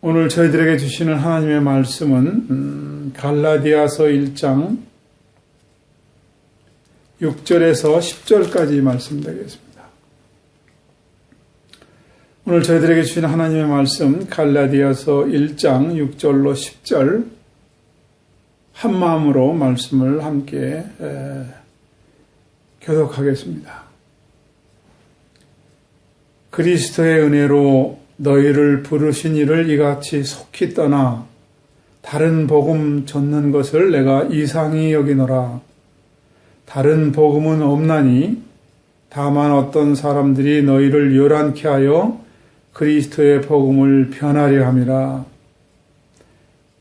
오늘 저희들에게 주시는 하나님의 말씀은 갈라디아서 1장 6절에서 10절까지 말씀드리겠습니다. 오늘 저희들에게 주시는 하나님의 말씀 갈라디아서 1장 6절로 10절 한마음으로 말씀을 함께 교독하겠습니다. 그리스도의 은혜로 너희를 부르신 이를 이같이 속히 떠나 다른 복음 전는 것을 내가 이상히 여기노라. 다른 복음은 없나니 다만 어떤 사람들이 너희를 요란케 하여 그리스도의 복음을 변하려 함이라.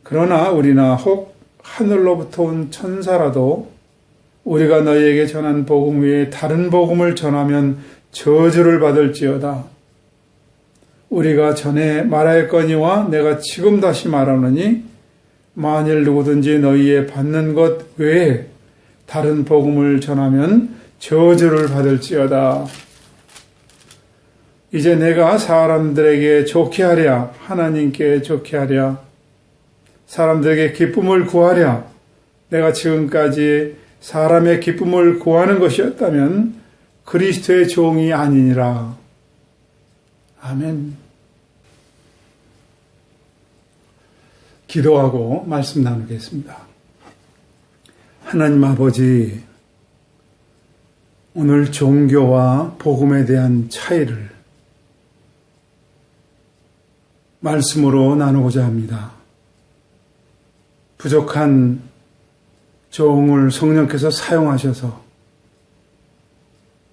그러나 우리나 혹 하늘로부터 온 천사라도 우리가 너희에게 전한 복음 외에 다른 복음을 전하면 저주를 받을지어다. 우리가 전에 말하였거니와 내가 지금 다시 말하노니 만일 누구든지 너희의 받는 것 외에 다른 복음을 전하면 저주를 받을지어다. 이제 내가 사람들에게 좋게 하랴 하나님께 좋게 하랴 사람들에게 기쁨을 구하랴 내가 지금까지 사람의 기쁨을 구하는 것이었다면 그리스도의 종이 아니니라. 아멘. 기도하고 말씀 나누겠습니다. 하나님 아버지, 오늘 종교와 복음에 대한 차이를 말씀으로 나누고자 합니다. 부족한 종을 성령께서 사용하셔서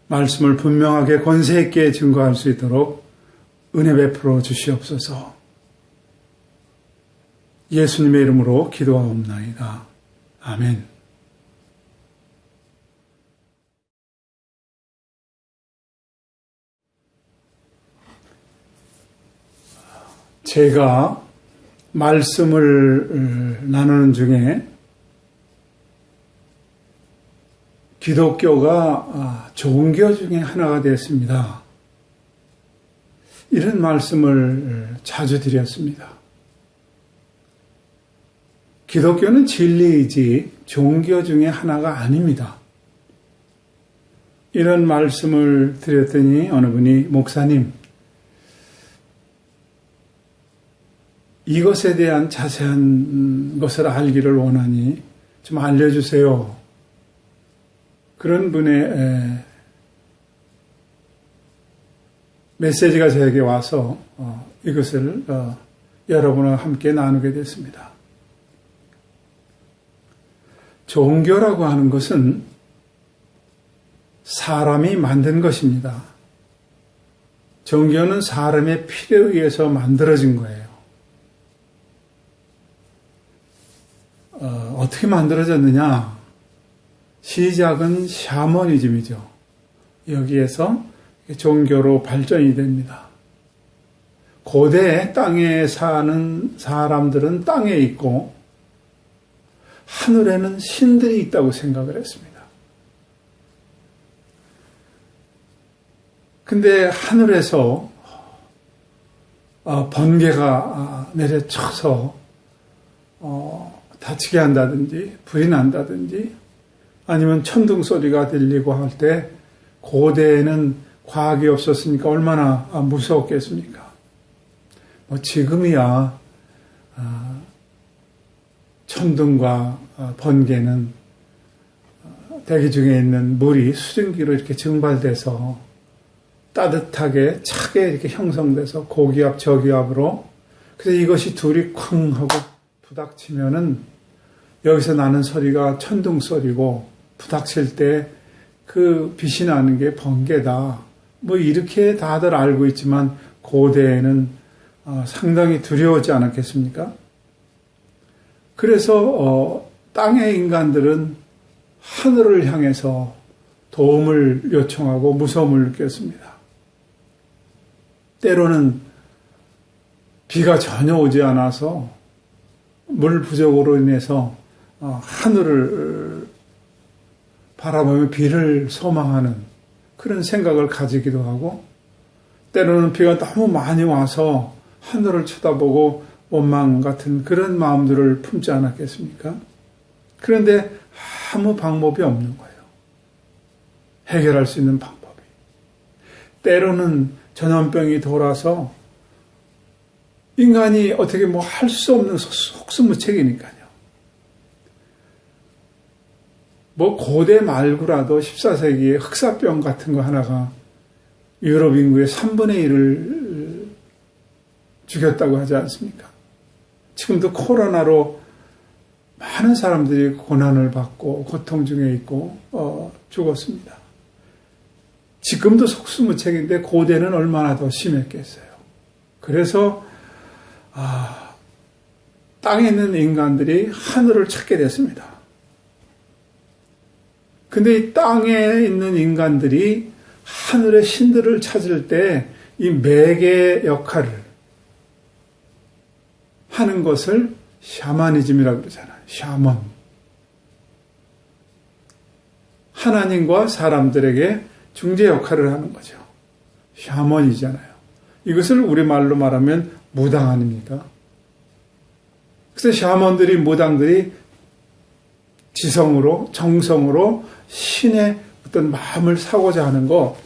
말씀을 분명하게 권세 있게 증거할 수 있도록 은혜 베풀어 주시옵소서. 예수님의 이름으로 기도하옵나이다. 아멘. 제가 말씀을 나누는 중에 기독교가 종교 중에 하나가 되었습니다. 이런 말씀을 자주 드렸습니다. 기독교는 진리이지 종교 중에 하나가 아닙니다. 이런 말씀을 드렸더니 어느 분이 목사님, 이것에 대한 자세한 것을 알기를 원하니 좀 알려주세요. 그런 분의 메시지가 저에게 와서 이것을 여러분과 함께 나누게 됐습니다. 종교라고 하는 것은 사람이 만든 것입니다. 종교는 사람의 필요에 의해서 만들어진 거예요. 어떻게 만들어졌느냐? 시작은 샤머니즘이죠. 여기에서 종교로 발전이 됩니다. 고대 땅에 사는 사람들은 땅에 있고 하늘에는 신들이 있다고 생각을 했습니다. 근데 하늘에서 번개가 내려쳐서 다치게 한다든지 불이 난다든지 아니면 천둥 소리가 들리고 할 때 고대에는 과학이 없었으니까 얼마나 무서웠겠습니까? 지금이야 천둥과 번개는 대기 중에 있는 물이 수증기로 이렇게 증발돼서 따뜻하게 차게 이렇게 형성돼서 고기압 저기압으로 그래서 이것이 둘이 쿵 하고 부닥치면은 여기서 나는 소리가 천둥 소리고 부닥칠 때 그 빛이 나는 게 번개다. 이렇게 다들 알고 있지만 고대에는 상당히 두려워하지 않았겠습니까? 그래서 땅의 인간들은 하늘을 향해서 도움을 요청하고 무서움을 느꼈습니다. 때로는 비가 전혀 오지 않아서 물 부족으로 인해서 하늘을 바라보며 비를 소망하는 그런 생각을 가지기도 하고 때로는 비가 너무 많이 와서 하늘을 쳐다보고 원망 같은 그런 마음들을 품지 않았겠습니까? 그런데 아무 방법이 없는 거예요. 해결할 수 있는 방법이. 때로는 전염병이 돌아서 인간이 어떻게 뭐 할 수 없는 속수무책이니까요. 뭐 고대 말고라도 14세기에 흑사병 같은 거 하나가 유럽 인구의 3분의 1을 죽였다고 하지 않습니까? 지금도 코로나로 많은 사람들이 고난을 받고 고통 중에 있고 죽었습니다. 지금도 속수무책인데 고대는 얼마나 더 심했겠어요. 그래서 땅에 있는 인간들이 하늘을 찾게 됐습니다. 근데 이 땅에 있는 인간들이 하늘의 신들을 찾을 때 이 매개 역할을 하는 것을 샤머니즘이라고 그러잖아요. 샤먼. 하나님과 사람들에게 중재 역할을 하는 거죠. 샤먼이잖아요. 이것을 우리말로 말하면 무당 아닙니까? 그래서 샤먼들이, 무당들이 지성으로, 정성으로 신의 어떤 마음을 사고자 하는 거,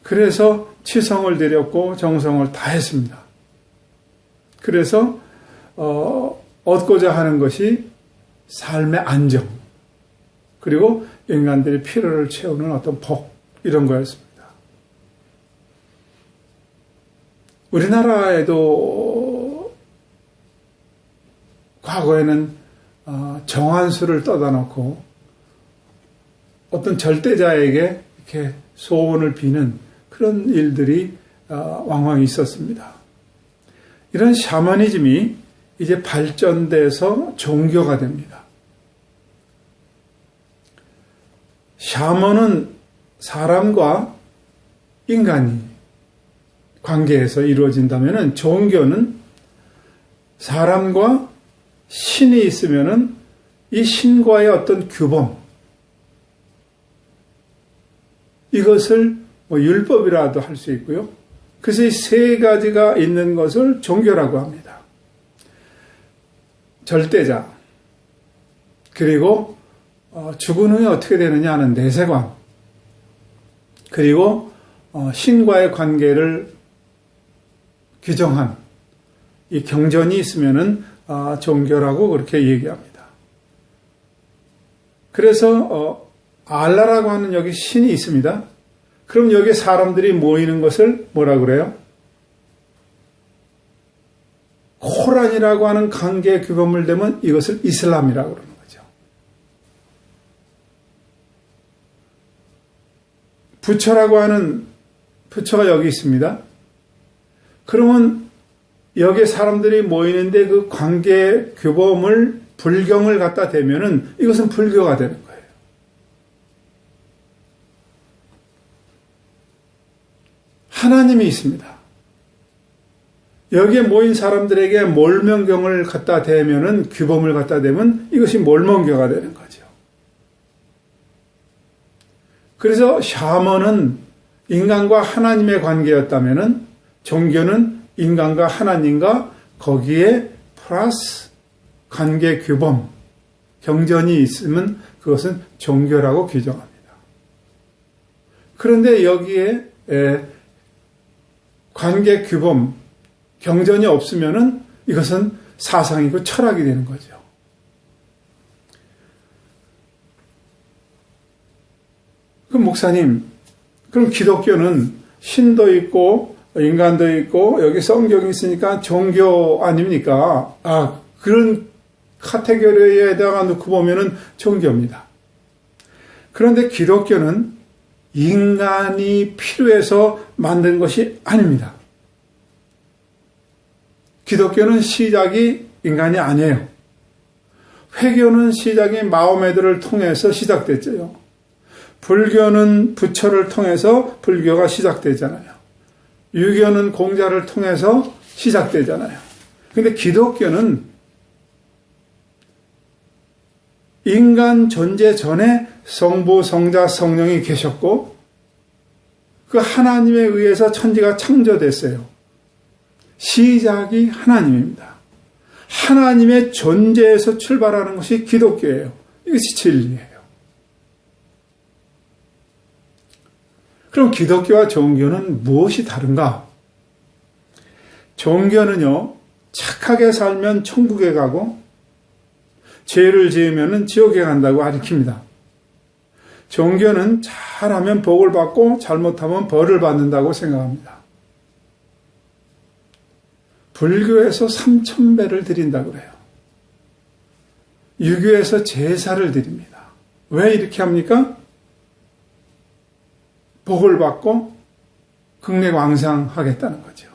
그래서 치성을 드렸고 정성을 다했습니다. 그래서 얻고자 하는 것이 삶의 안정, 그리고 인간들의 필요를 채우는 어떤 복, 이런 거였습니다. 우리나라에도 과거에는 정한수를 떠다 놓고 어떤 절대자에게 이렇게 소원을 비는 그런 일들이 왕왕 있었습니다. 이런 샤머니즘이 이제 발전돼서 종교가 됩니다. 샤먼은 사람과 인간이 관계에서 이루어진다면 종교는 사람과 신이 있으면 이 신과의 어떤 규범, 이것을 율법이라도 할 수 있고요. 그래서 이 세 가지가 있는 것을 종교라고 합니다. 절대자, 그리고 죽은 후에 어떻게 되느냐 하는 내세관, 그리고 신과의 관계를 규정한 이 경전이 있으면은 종교라고 그렇게 얘기합니다. 그래서 알라라고 하는 여기 신이 있습니다. 그럼 여기 사람들이 모이는 것을 뭐라 그래요? 코란이라고 하는 관계 규범을 대면 이것을 이슬람이라고 그러는 거죠. 부처라고 하는 부처가 여기 있습니다. 그러면 여기 사람들이 모이는데 그 관계 규범을 불경을 갖다 대면은 이것은 불교가 되는 거예요. 하나님이 있습니다. 여기에 모인 사람들에게 몰명경을 갖다 대면은, 규범을 갖다 대면 이것이 몰명교가 되는 거죠. 그래서 샤먼은 인간과 하나님의 관계였다면은 종교는 인간과 하나님과 거기에 플러스 관계 규범, 경전이 있으면 그것은 종교라고 규정합니다. 그런데 여기에 관계 규범, 경전이 없으면은 이것은 사상이고 철학이 되는 거죠. 그럼 목사님, 그럼 기독교는 신도 있고 인간도 있고 여기 성경이 있으니까 종교 아닙니까? 그런 카테고리에다가 놓고 보면은 종교입니다. 그런데 기독교는 인간이 필요해서 만든 것이 아닙니다. 기독교는 시작이 인간이 아니에요. 회교는 시작이 마호메드를 통해서 시작됐죠. 불교는 부처를 통해서 불교가 시작되잖아요. 유교는 공자를 통해서 시작되잖아요. 그런데 기독교는 인간 존재 전에 성부, 성자, 성령이 계셨고 그 하나님에 의해서 천지가 창조됐어요. 시작이 하나님입니다. 하나님의 존재에서 출발하는 것이 기독교예요. 이것이 진리예요. 그럼 기독교와 종교는 무엇이 다른가? 종교는요, 착하게 살면 천국에 가고 죄를 지으면 지옥에 간다고 가르칩니다. 종교는 잘하면 복을 받고 잘못하면 벌을 받는다고 생각합니다. 불교에서 3,000배를 드린다고 그래요. 유교에서 제사를 드립니다. 왜 이렇게 합니까? 복을 받고 극락왕상하겠다는 거죠.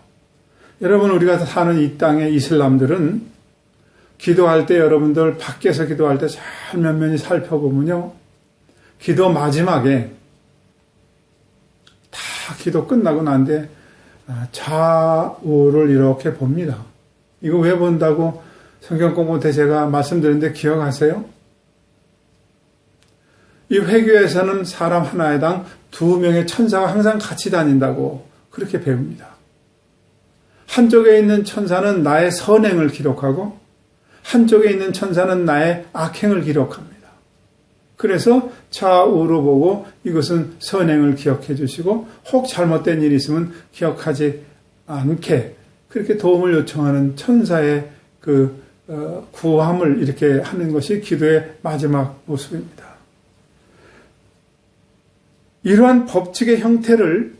여러분, 우리가 사는 이 땅의 이슬람들은 기도할 때 여러분들 밖에서 기도할 때 잘 면면히 살펴보면요. 기도 마지막에 다 기도 끝나고 난데 좌우를 이렇게 봅니다. 이거 왜 본다고 성경 공부 때 제가 말씀드렸는데 기억하세요? 이 회교에서는 사람 하나에당 2명의 천사가 항상 같이 다닌다고 그렇게 배웁니다. 한쪽에 있는 천사는 나의 선행을 기록하고 한쪽에 있는 천사는 나의 악행을 기록합니다. 그래서 좌우로 보고 이것은 선행을 기억해 주시고 혹 잘못된 일이 있으면 기억하지 않게 그렇게 도움을 요청하는 천사의 구함을 이렇게 하는 것이 기도의 마지막 모습입니다. 이러한 법칙의 형태를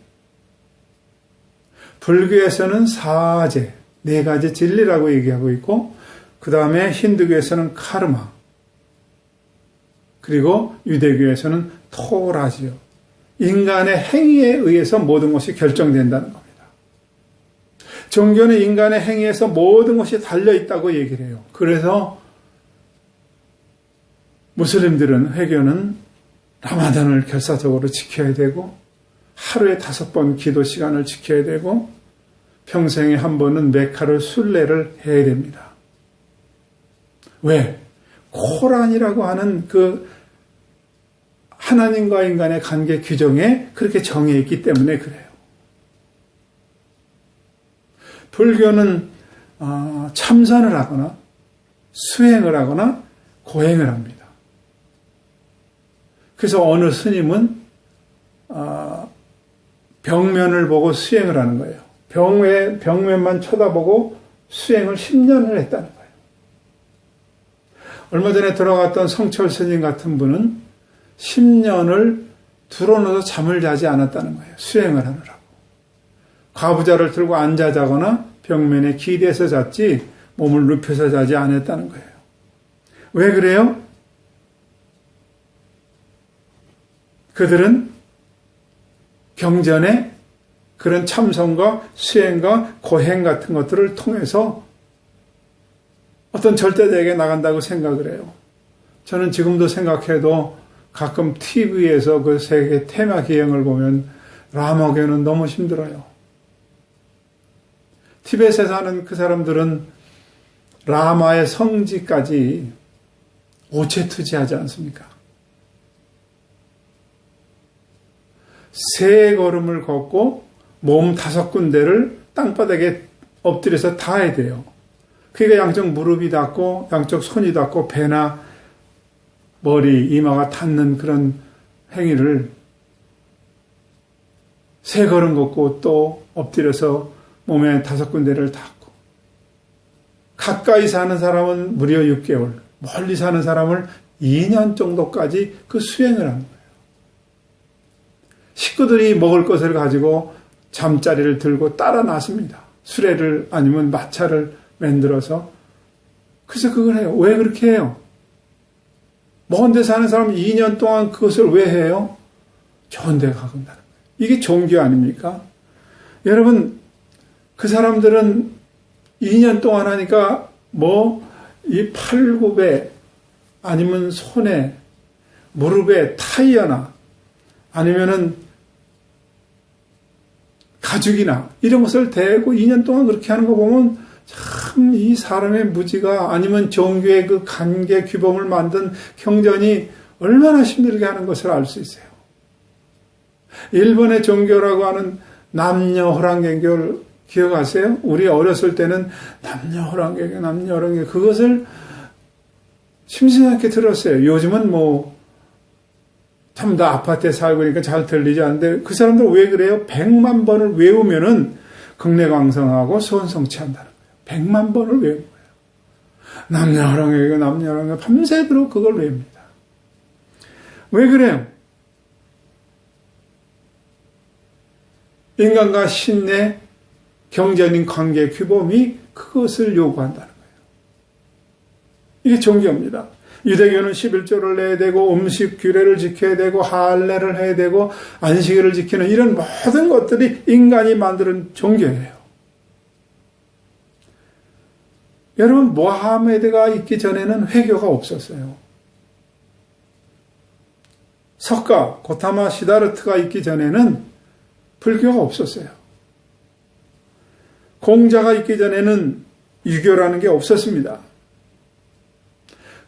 불교에서는 사제, 4가지 진리라고 얘기하고 있고 그 다음에 힌두교에서는 카르마, 그리고 유대교에서는 토라지요. 인간의 행위에 의해서 모든 것이 결정된다는 겁니다. 종교는 인간의 행위에서 모든 것이 달려있다고 얘기를 해요. 그래서 무슬림들은 회교는 라마단을 결사적으로 지켜야 되고 하루에 5번 기도 시간을 지켜야 되고 평생에 한 번은 메카를 순례를 해야 됩니다. 왜? 코란이라고 하는 그 하나님과 인간의 관계 규정에 그렇게 정해 있기 때문에 그래요. 불교는 참선을 하거나 수행을 하거나 고행을 합니다. 그래서 어느 스님은 벽면을 보고 수행을 하는 거예요. 벽면만 쳐다보고 수행을 10년을 했다는 거예요. 얼마 전에 돌아갔던 성철 스님 같은 분은 10년을 드러누워서 잠을 자지 않았다는 거예요. 수행을 하느라고. 과부자를 들고 앉아 자거나 벽면에 기대서 잤지 몸을 눕혀서 자지 않았다는 거예요. 왜 그래요? 그들은 경전에 그런 참선과 수행과 고행 같은 것들을 통해서 어떤 절대자에게 나간다고 생각을 해요. 저는 지금도 생각해도 가끔 TV에서 그 세계 테마 기행을 보면 라마교는 너무 힘들어요. 티벳에 사는 그 사람들은 라마의 성지까지 오체투지하지 않습니까? 3걸음을 걷고 몸 5군데를 땅바닥에 엎드려서 닿아야 돼요. 그러니까 양쪽 무릎이 닿고 양쪽 손이 닿고 배나 머리, 이마가 닿는 그런 행위를 3걸음 걷고 또 엎드려서 몸에 5군데를 닿고 가까이 사는 사람은 무려 6개월, 멀리 사는 사람을 2년 정도까지 그 수행을 하는 거예요. 식구들이 먹을 것을 가지고 잠자리를 들고 따라 나섭니다. 수레를 아니면 마차를 만들어서. 그래서 그걸 해요. 왜 그렇게 해요? 먼 데 사는 사람 2년 동안 그것을 왜 해요? 좋은 데 가간다는 거예요. 이게 종교 아닙니까? 여러분, 그 사람들은 2년 동안 하니까 이 팔굽에 아니면 손에 무릎에 타이어나 아니면은 가죽이나 이런 것을 대고 2년 동안 그렇게 하는 거 보면 참 이 사람의 무지가 아니면 종교의 그 관계 규범을 만든 경전이 얼마나 힘들게 하는 것을 알 수 있어요. 일본의 종교라고 하는 남녀 호랑개교를 기억하세요? 우리 어렸을 때는 남녀호랑객 그것을 심심하게 들었어요. 요즘은 참 다 아파트에 살고 있으니까 잘 들리지 않는데 그 사람들 왜 그래요? 100만 번을 외우면은 극내광성하고 소원성취한다는 거예요. 100만 번을 외운 거예요. 남녀호랑객 밤새도록 그걸 외웁니다. 왜 그래요? 인간과 신의 경제적인 관계 규범이 그것을 요구한다는 거예요. 이게 종교입니다. 유대교는 11조를 내야 되고 음식 규례를 지켜야 되고 할례를 해야 되고 안식일을 지키는 이런 모든 것들이 인간이 만드는 종교예요. 여러분, 모하메드가 있기 전에는 회교가 없었어요. 석가, 고타마 시다르트가 있기 전에는 불교가 없었어요. 공자가 있기 전에는 유교라는 게 없었습니다.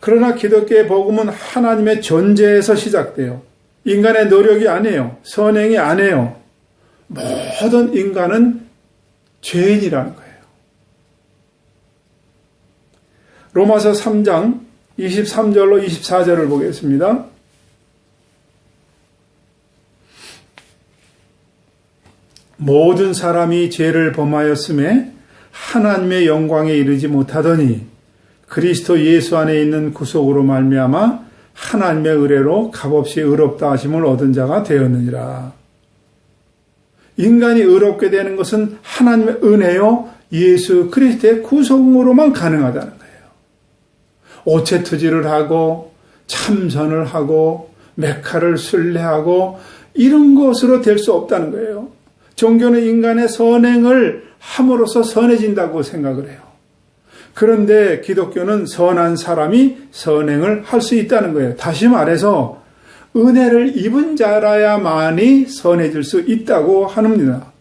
그러나 기독교의 복음은 하나님의 존재에서 시작돼요. 인간의 노력이 아니에요. 선행이 아니에요. 모든 인간은 죄인이라는 거예요. 로마서 3장 23절로 24절을 보겠습니다. 모든 사람이 죄를 범하였음에 하나님의 영광에 이르지 못하더니 그리스도 예수 안에 있는 구속으로 말미암아 하나님의 의뢰로 값없이 의롭다 하심을 얻은 자가 되었느니라. 인간이 의롭게 되는 것은 하나님의 은혜요 예수 그리스도의 구속으로만 가능하다는 거예요. 오체투지를 하고 참선을 하고 메카를 순례하고 이런 것으로 될 수 없다는 거예요. 종교는 인간의 선행을 함으로써 선해진다고 생각을 해요. 그런데 기독교는 선한 사람이 선행을 할 수 있다는 거예요. 다시 말해서 은혜를 입은 자라야만이 선해질 수 있다고 합니다.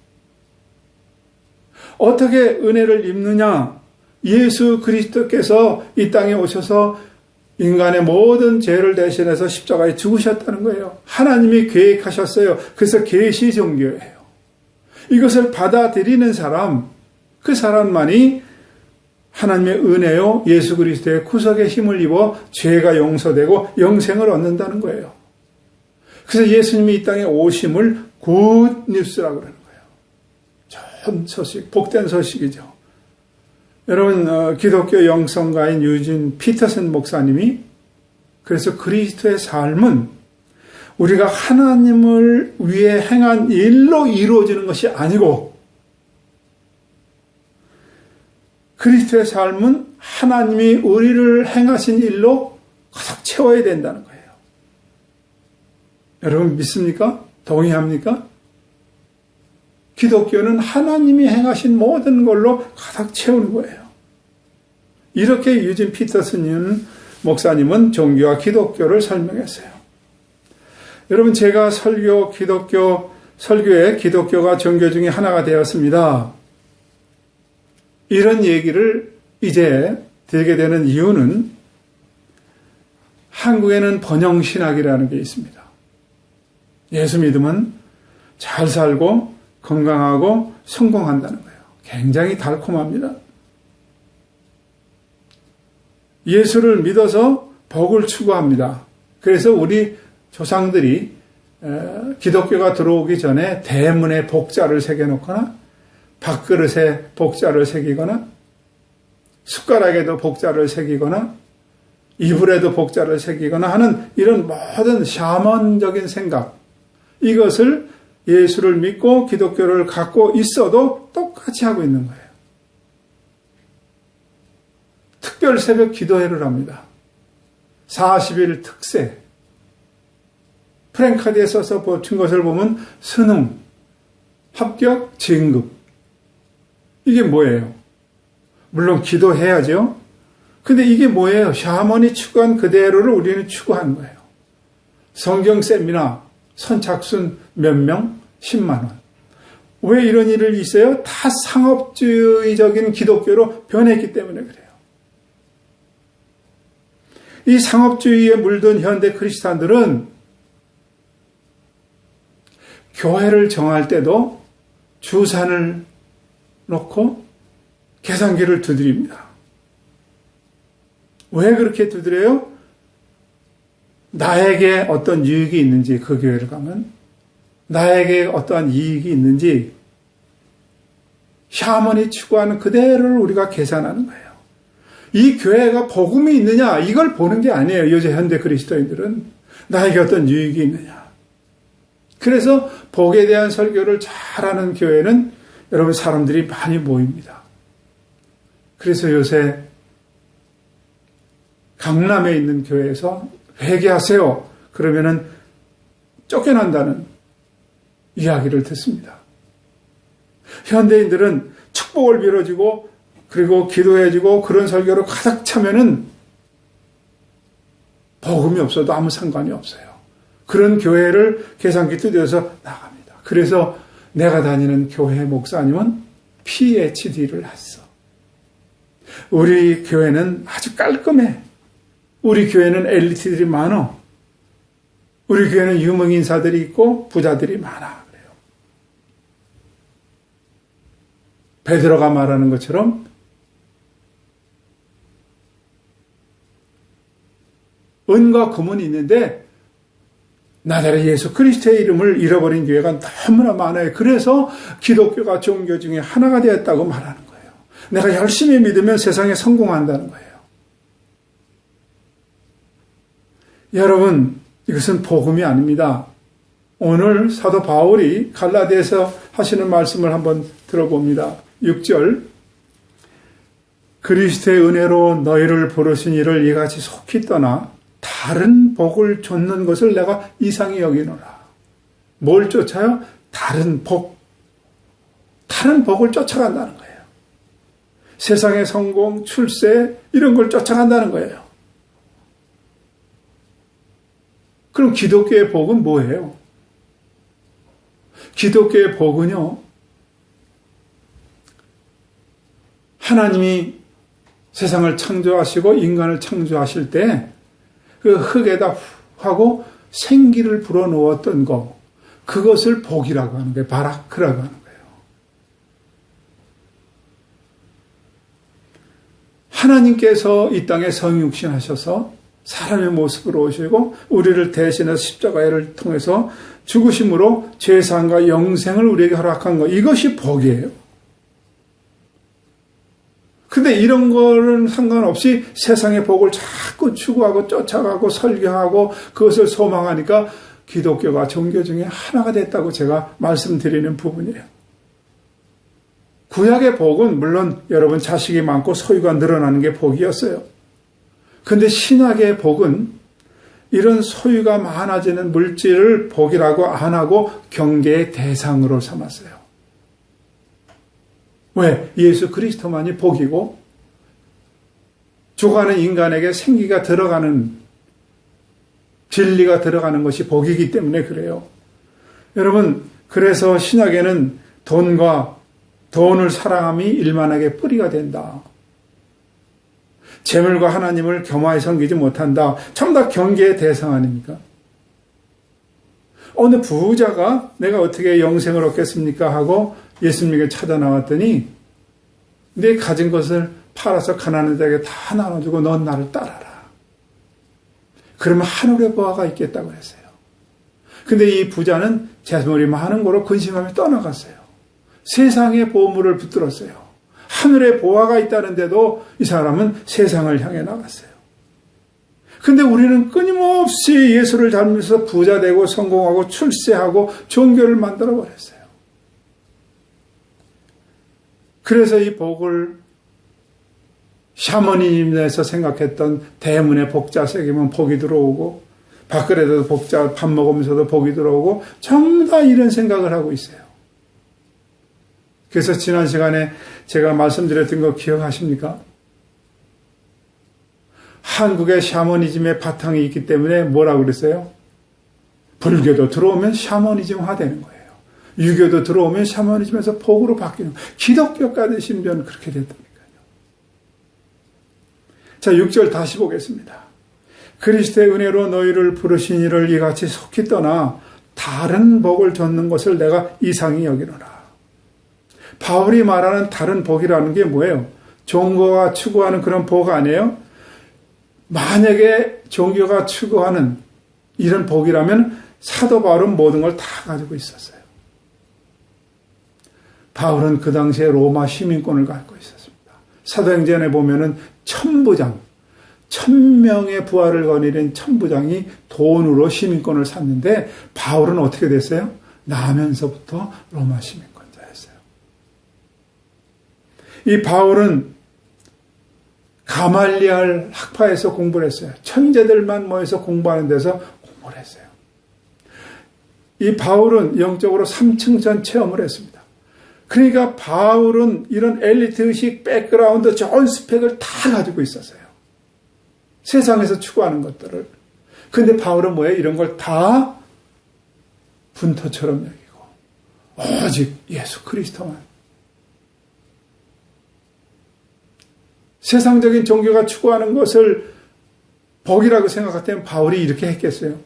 어떻게 은혜를 입느냐? 예수 그리스도께서 이 땅에 오셔서 인간의 모든 죄를 대신해서 십자가에 죽으셨다는 거예요. 하나님이 계획하셨어요. 그래서 계시 종교예요. 이것을 받아들이는 사람, 그 사람만이 하나님의 은혜요 예수 그리스도의 구속의 힘을 입어 죄가 용서되고 영생을 얻는다는 거예요. 그래서 예수님이 이 땅에 오심을 굿 뉴스라고 그러는 거예요. 좋은 소식, 복된 소식이죠. 여러분, 기독교 영성가인 유진 피터슨 목사님이 그래서 그리스도의 삶은 우리가 하나님을 위해 행한 일로 이루어지는 것이 아니고 그리스도의 삶은 하나님이 우리를 행하신 일로 가득 채워야 된다는 거예요. 여러분 믿습니까? 동의합니까? 기독교는 하나님이 행하신 모든 걸로 가득 채우는 거예요. 이렇게 유진 피터슨 목사님은 종교와 기독교를 설명했어요. 여러분 제가 설교에 기독교가 종교 중에 하나가 되었습니다. 이런 얘기를 이제 들게 되는 이유는 한국에는 번영신학이라는 게 있습니다. 예수 믿으면 잘 살고 건강하고 성공한다는 거예요. 굉장히 달콤합니다. 예수를 믿어서 복을 추구합니다. 그래서 우리 조상들이 기독교가 들어오기 전에 대문에 복자를 새겨놓거나 밥그릇에 복자를 새기거나 숟가락에도 복자를 새기거나 이불에도 복자를 새기거나 하는 이런 모든 샤먼적인 생각, 이것을 예수를 믿고 기독교를 갖고 있어도 똑같이 하고 있는 거예요. 특별 새벽 기도회를 합니다. 40일 특세. 프랭카드에 써서 붙인 것을 보면 수능, 합격, 진급. 이게 뭐예요? 물론 기도해야죠. 근데 이게 뭐예요? 샤먼이 추구한 그대로를 우리는 추구하는 거예요. 성경 세미나, 선착순 몇 명? 10만 원. 왜 이런 일을 있어요? 다 상업주의적인 기독교로 변했기 때문에 그래요. 이 상업주의에 물든 현대 크리스찬들은 교회를 정할 때도 주산을 놓고 계산기를 두드립니다. 왜 그렇게 두드려요? 나에게 어떤 유익이 있는지, 그 교회를 가면 나에게 어떠한 이익이 있는지 샤먼이 추구하는 그대로를 우리가 계산하는 거예요. 이 교회가 복음이 있느냐 이걸 보는 게 아니에요. 요새 현대 그리스도인들은 나에게 어떤 유익이 있느냐. 그래서 복에 대한 설교를 잘하는 교회는 여러분 사람들이 많이 모입니다. 그래서 요새 강남에 있는 교회에서 회개하세요. 그러면은 쫓겨난다는 이야기를 듣습니다. 현대인들은 축복을 빌어주고 그리고 기도해주고 그런 설교로 가득 차면은 복음이 없어도 아무 상관이 없어요. 그런 교회를 계산기 두드려서 나갑니다. 그래서 내가 다니는 교회 목사님은 PhD를 했어. 우리 교회는 아주 깔끔해. 우리 교회는 엘리트들이 많아. 우리 교회는 유명인사들이 있고 부자들이 많아. 그래요. 베드로가 말하는 것처럼 은과 금은 있는데 나자렛 예수 그리스도의 이름을 잃어버린 교회가 너무나 많아요. 그래서 기독교가 종교 중에 하나가 되었다고 말하는 거예요. 내가 열심히 믿으면 세상에 성공한다는 거예요. 여러분, 이것은 복음이 아닙니다. 오늘 사도 바울이 갈라디아에서 하시는 말씀을 한번 들어봅니다. 6절 그리스도의 은혜로 너희를 부르신 이를 이같이 속히 떠나 다른 복을 좇는 것을 내가 이상히 여기노라. 뭘 쫓아요? 다른 복. 다른 복을 쫓아간다는 거예요. 세상의 성공, 출세 이런 걸 쫓아간다는 거예요. 그럼 기독교의 복은 뭐예요? 기독교의 복은요, 하나님이 세상을 창조하시고 인간을 창조하실 때 그 흙에다 하고 생기를 불어넣었던 것, 그것을 복이라고 하는 거예요. 바라크라고 하는 거예요. 하나님께서 이 땅에 성육신하셔서 사람의 모습으로 오시고 우리를 대신해서 십자가를 통해서 죽으심으로 죄사함과 영생을 우리에게 허락한 것, 이것이 복이에요. 근데 이런 거는 상관없이 세상의 복을 자꾸 추구하고 쫓아가고 설교하고 그것을 소망하니까 기독교가 종교 중에 하나가 됐다고 제가 말씀드리는 부분이에요. 구약의 복은 물론 여러분 자식이 많고 소유가 늘어나는 게 복이었어요. 근데 신약의 복은 이런 소유가 많아지는 물질을 복이라고 안 하고 경계의 대상으로 삼았어요. 왜? 예수 그리스도만이 복이고 죽어가는 인간에게 생기가 들어가는, 진리가 들어가는 것이 복이기 때문에 그래요. 여러분, 그래서 신약에는 돈을 사랑함이 일만하게 뿌리가 된다. 재물과 하나님을 겸하여 섬기지 못한다. 전부 다 경계의 대상 아닙니까? 어느 부자가 내가 어떻게 영생을 얻겠습니까? 하고 예수님에게 찾아 나왔더니 내 가진 것을 팔아서 가난한 자에게 다 나눠주고 넌 나를 따라라. 그러면 하늘의 보화가 있겠다고 했어요. 근데 이 부자는 재물이 많은 거로 근심하며 떠나갔어요. 세상의 보물을 붙들었어요. 하늘의 보화가 있다는데도 이 사람은 세상을 향해 나갔어요. 근데 우리는 끊임없이 예수를 닮으면서 부자 되고 성공하고 출세하고 종교를 만들어 버렸어요. 그래서 이 복을 샤머니즘에서 생각했던 대문에 복자 새기면 복이 들어오고 밖으로도 복자 밥 먹으면서도 복이 들어오고 전부 다 이런 생각을 하고 있어요. 그래서 지난 시간에 제가 말씀드렸던 거 기억하십니까? 한국의 샤머니즘의 바탕이 있기 때문에 뭐라고 그랬어요? 불교도 들어오면 샤머니즘화 되는 거예요. 유교도 들어오면 샤머니즘에서 복으로 바뀌는 거예요. 기독교까지 심지어는 그렇게 됐다니까요. 자, 6절 다시 보겠습니다. 그리스도의 은혜로 너희를 부르신 이를 이같이 속히 떠나 다른 복을 좇는 것을 내가 이상히 여기노라. 바울이 말하는 다른 복이라는 게 뭐예요? 종교가 추구하는 그런 복 아니에요? 만약에 종교가 추구하는 이런 복이라면 사도 바울은 모든 걸 다 가지고 있었어요. 바울은 그 당시에 로마 시민권을 갖고 있었습니다. 사도행전에 보면은 천부장, 1000명의 부하를 거느린 천부장이 돈으로 시민권을 샀는데 바울은 어떻게 됐어요? 나면서부터 로마 시민권자였어요. 이 바울은 가말리알 학파에서 공부를 했어요. 천재들만 모여서 공부하는 데서 공부를 했어요. 이 바울은 영적으로 3층전 체험을 했습니다. 그러니까 바울은 이런 엘리트의식, 백그라운드, 좋은 스펙을 다 가지고 있었어요. 세상에서 추구하는 것들을. 근데 바울은 뭐예요? 이런 걸 다 분토처럼 여기고 오직 예수 그리스도만. 세상적인 종교가 추구하는 것을 복이라고 생각했다면 바울이 이렇게 했겠어요?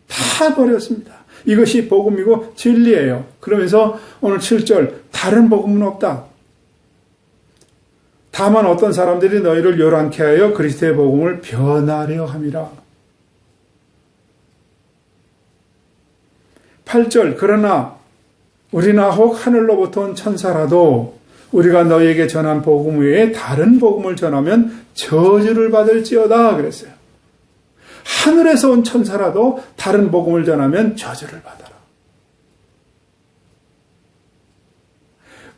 다 버렸습니다. 이것이 복음이고 진리예요. 그러면서 오늘 7절 다른 복음은 없다. 다만 어떤 사람들이 너희를 요란케 하여 그리스도의 복음을 변하려 함이라. 8절 그러나 우리나 혹 하늘로부터 온 천사라도 우리가 너희에게 전한 복음 외에 다른 복음을 전하면 저주를 받을지어다 그랬어요. 하늘에서 온 천사라도 다른 복음을 전하면 저주를 받아라.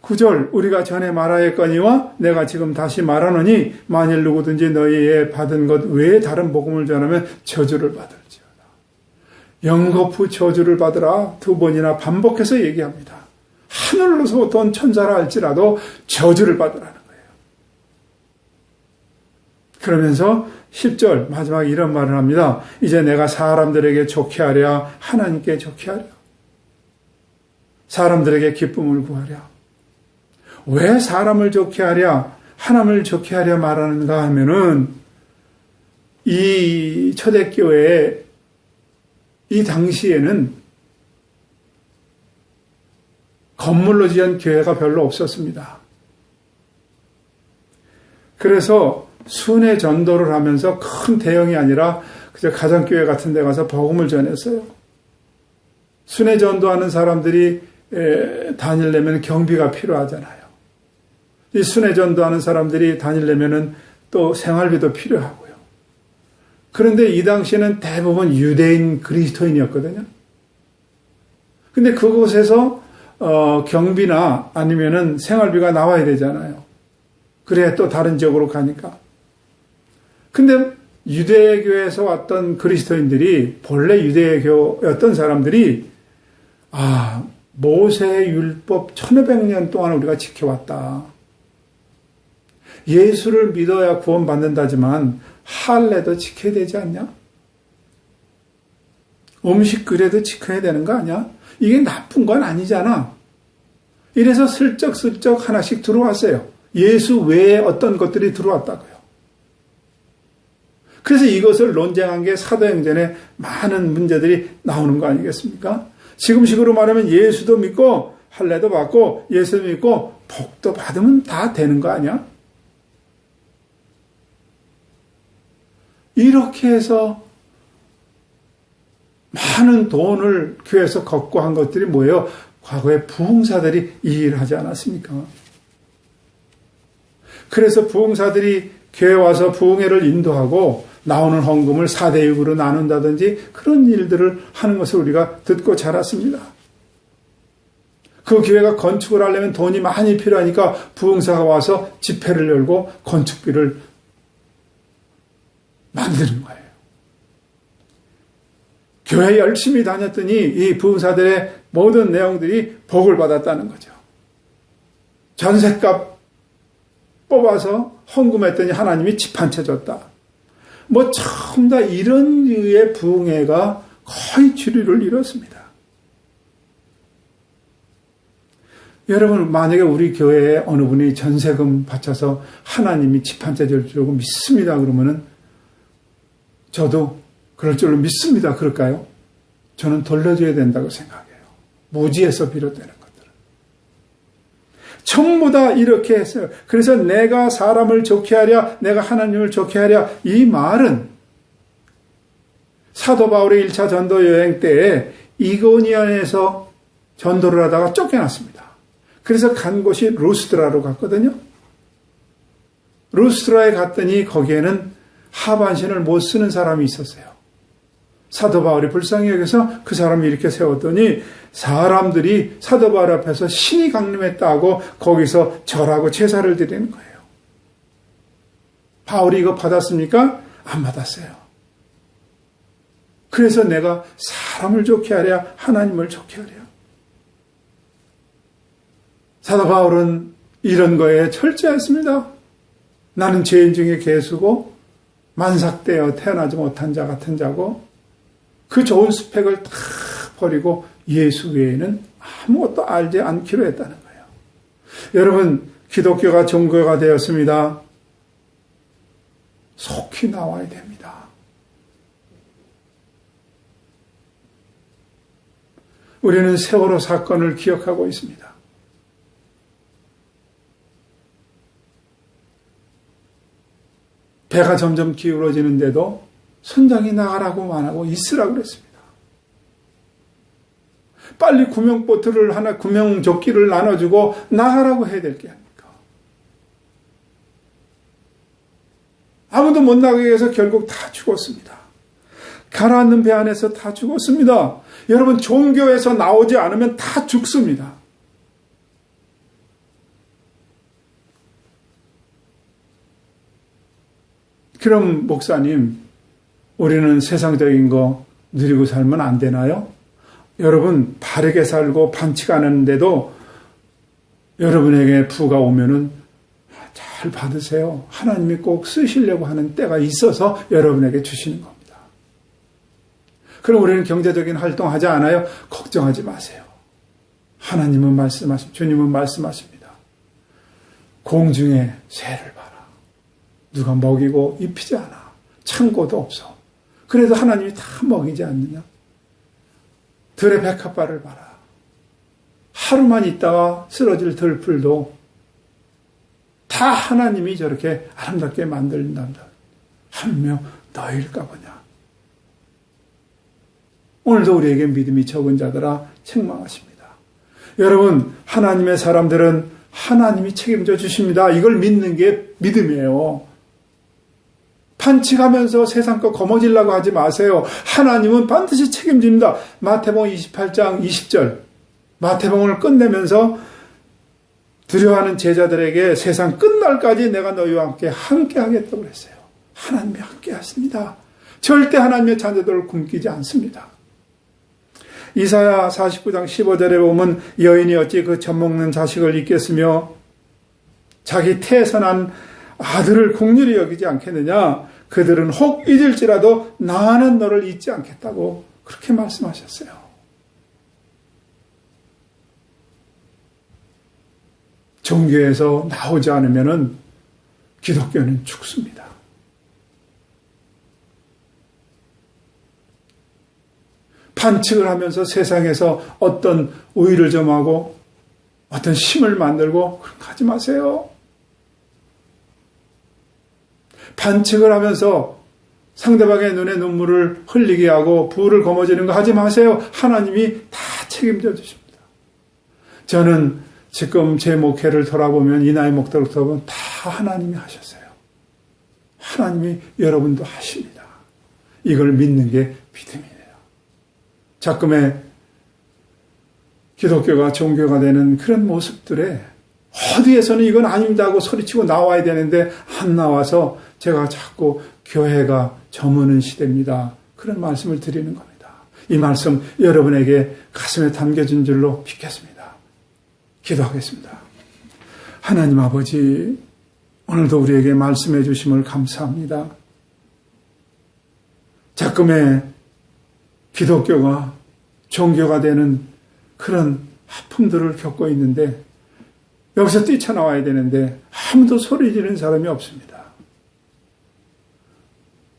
9절 우리가 전에 말하였거니와 내가 지금 다시 말하노니 만일 누구든지 너희의 받은 것 외에 다른 복음을 전하면 저주를 받을지어다. 영거푸 저주를 받으라 2번이나 반복해서 얘기합니다. 하늘로서부터 온 천사라 할지라도 저주를 받으라는 거예요. 그러면서 10절 마지막에 이런 말을 합니다. 이제 내가 사람들에게 좋게 하랴 하나님께 좋게 하랴. 사람들에게 기쁨을 구하랴. 왜 사람을 좋게 하랴 하나님을 좋게 하랴 말하는가 하면은 이 초대교회에 이 당시에는 건물로 지은 교회가 별로 없었습니다. 그래서 순회 전도를 하면서 큰 대형이 아니라 그저 가정교회 같은 데 가서 복음을 전했어요. 순회 전도하는 사람들이 다니려면 경비가 필요하잖아요. 이 순회 전도하는 사람들이 다니려면 또 생활비도 필요하고요. 그런데 이 당시에는 대부분 유대인 그리스도인이었거든요. 근데 그곳에서 경비나 아니면은 생활비가 나와야 되잖아요. 그래야 또 다른 지역으로 가니까. 근데 유대교에서 왔던 그리스도인들이 본래 유대교였던 사람들이 모세의 율법 1500년 동안 우리가 지켜왔다. 예수를 믿어야 구원받는다지만 할례도 지켜야 되지 않냐? 음식 그래도 지켜야 되는 거 아니야? 이게 나쁜 건 아니잖아. 이래서 슬쩍슬쩍 하나씩 들어왔어요. 예수 외에 어떤 것들이 들어왔다고요. 그래서 이것을 논쟁한 게 사도행전에 많은 문제들이 나오는 거 아니겠습니까? 지금식으로 말하면 예수도 믿고 할례도 받고 예수도 믿고 복도 받으면 다 되는 거 아니야? 이렇게 해서 많은 돈을 교회에서 걷고 한 것들이 뭐예요? 과거에 부흥사들이 이 일을 하지 않았습니까? 그래서 부흥사들이 교회 와서 부흥회를 인도하고 나오는 헌금을 4대6으로 나눈다든지 그런 일들을 하는 것을 우리가 듣고 자랐습니다. 그 교회가 건축을 하려면 돈이 많이 필요하니까 부흥사가 와서 집회를 열고 건축비를 만드는 거예요. 교회 열심히 다녔더니 이 부흥사들의 모든 내용들이 복을 받았다는 거죠. 전셋값 뽑아서 헌금했더니 하나님이 집 한 채 줬다. 뭐 처음 다 이런 류의 부흥회가 거의 주류를 이뤘습니다. 여러분 만약에 우리 교회에 어느 분이 전세금 바쳐서 하나님이 집 한 채 주려고 믿습니다. 그러면은 저도 그럴 줄로 믿습니다. 그럴까요? 저는 돌려줘야 된다고 생각해요. 무지에서 비롯되는 것들은. 전부 다 이렇게 했어요. 그래서 내가 사람을 좋게 하랴, 내가 하나님을 좋게 하랴, 이 말은 사도 바울의 1차 전도 여행 때에 이고니온에서 전도를 하다가 쫓겨났습니다. 그래서 간 곳이 루스드라로 갔거든요. 루스드라에 갔더니 거기에는 하반신을 못 쓰는 사람이 있었어요. 사도 바울이 불쌍히 여겨서 그 사람을 이렇게 세웠더니 사람들이 사도 바울 앞에서 신이 강림했다고 거기서 절하고 제사를 드리는 거예요. 바울이 이거 받았습니까? 안 받았어요. 그래서 내가 사람을 좋게 하랴, 하나님을 좋게 하랴. 사도 바울은 이런 거에 철저했습니다. 나는 죄인 중에 괴수고 만삭되어 태어나지 못한 자 같은 자고 그 좋은 스펙을 다 버리고 예수 외에는 아무것도 알지 않기로 했다는 거예요. 여러분, 기독교가 종교가 되었습니다. 속히 나와야 됩니다. 우리는 세월호 사건을 기억하고 있습니다. 배가 점점 기울어지는데도 선장이 나가라고 안 하고 있으라고 그랬습니다. 빨리 구명보트를 하나, 구명조끼를 나눠주고 나가라고 해야 될 게 아닙니까? 아무도 못 나가게 해서 결국 다 죽었습니다. 가라앉는 배 안에서 다 죽었습니다. 여러분, 종교에서 나오지 않으면 다 죽습니다. 그럼 목사님, 우리는 세상적인 거 누리고 살면 안 되나요? 여러분, 바르게 살고 반칙 안 하는데도 여러분에게 부가 오면은 잘 받으세요. 하나님이 꼭 쓰시려고 하는 때가 있어서 여러분에게 주시는 겁니다. 그럼 우리는 경제적인 활동하지 않아요? 걱정하지 마세요. 하나님은 주님은 말씀하십니다. 공중에 새를 봐라. 누가 먹이고 입히지 않아. 창고도 없어. 그래도 하나님이 다 먹이지 않느냐? 들의 백합발을 봐라. 하루만 있다가 쓰러질 들풀도 다 하나님이 저렇게 아름답게 만들린단다. 하물며 너희일까 보냐. 오늘도 우리에게 믿음이 적은 자들아 책망하십니다. 여러분, 하나님의 사람들은 하나님이 책임져 주십니다. 이걸 믿는 게 믿음이에요. 반칙하면서 세상 거 거머쥐려고 하지 마세요. 하나님은 반드시 책임집니다. 마태복음 28장 20절 마태복음을 끝내면서 두려워하는 제자들에게 세상 끝날까지 내가 너희와 함께 하겠다고 그랬어요. 하나님이 함께 하십니다. 절대 하나님의 자녀들을 굶기지 않습니다. 이사야 49장 15절에 보면 여인이 어찌 그 젖먹는 자식을 잊겠으며 자기 태에서 난 아들을 긍휼히 여기지 않겠느냐. 그들은 혹 잊을지라도 나는 너를 잊지 않겠다고 그렇게 말씀하셨어요. 종교에서 나오지 않으면 기독교는 죽습니다. 반칙을 하면서 세상에서 어떤 우위를 점하고 어떤 힘을 만들고 그런 거 하지 마세요. 반칙을 하면서 상대방의 눈에 눈물을 흘리게 하고 부를 거머쥐는 거 하지 마세요. 하나님이 다 책임져 주십니다. 저는 지금 제 목회를 돌아보면 이 나이 목도를 돌아보면 다 하나님이 하셨어요. 하나님이 여러분도 하십니다. 이걸 믿는 게 믿음이에요. 자꾸의 기독교가 종교가 되는 그런 모습들에 어디에서는 이건 아닙니다 하고 소리치고 나와야 되는데 안 나와서 제가 자꾸 교회가 저무는 시대입니다. 그런 말씀을 드리는 겁니다. 이 말씀 여러분에게 가슴에 담겨진 줄로 믿겠습니다. 기도하겠습니다. 하나님 아버지, 오늘도 우리에게 말씀해 주심을 감사합니다. 자꾸의 기독교가 종교가 되는 그런 아픔들을 겪고 있는데 여기서 뛰쳐나와야 되는데 아무도 소리 지르는 사람이 없습니다.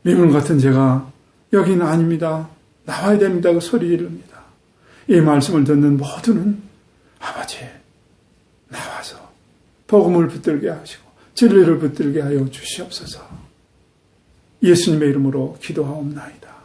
미문 같은 제가 여기는 아닙니다. 나와야 됩니다. 그 소리 지릅니다. 이 말씀을 듣는 모두는 아버지 나와서 복음을 붙들게 하시고 진리를 붙들게 하여 주시옵소서. 예수님의 이름으로 기도하옵나이다.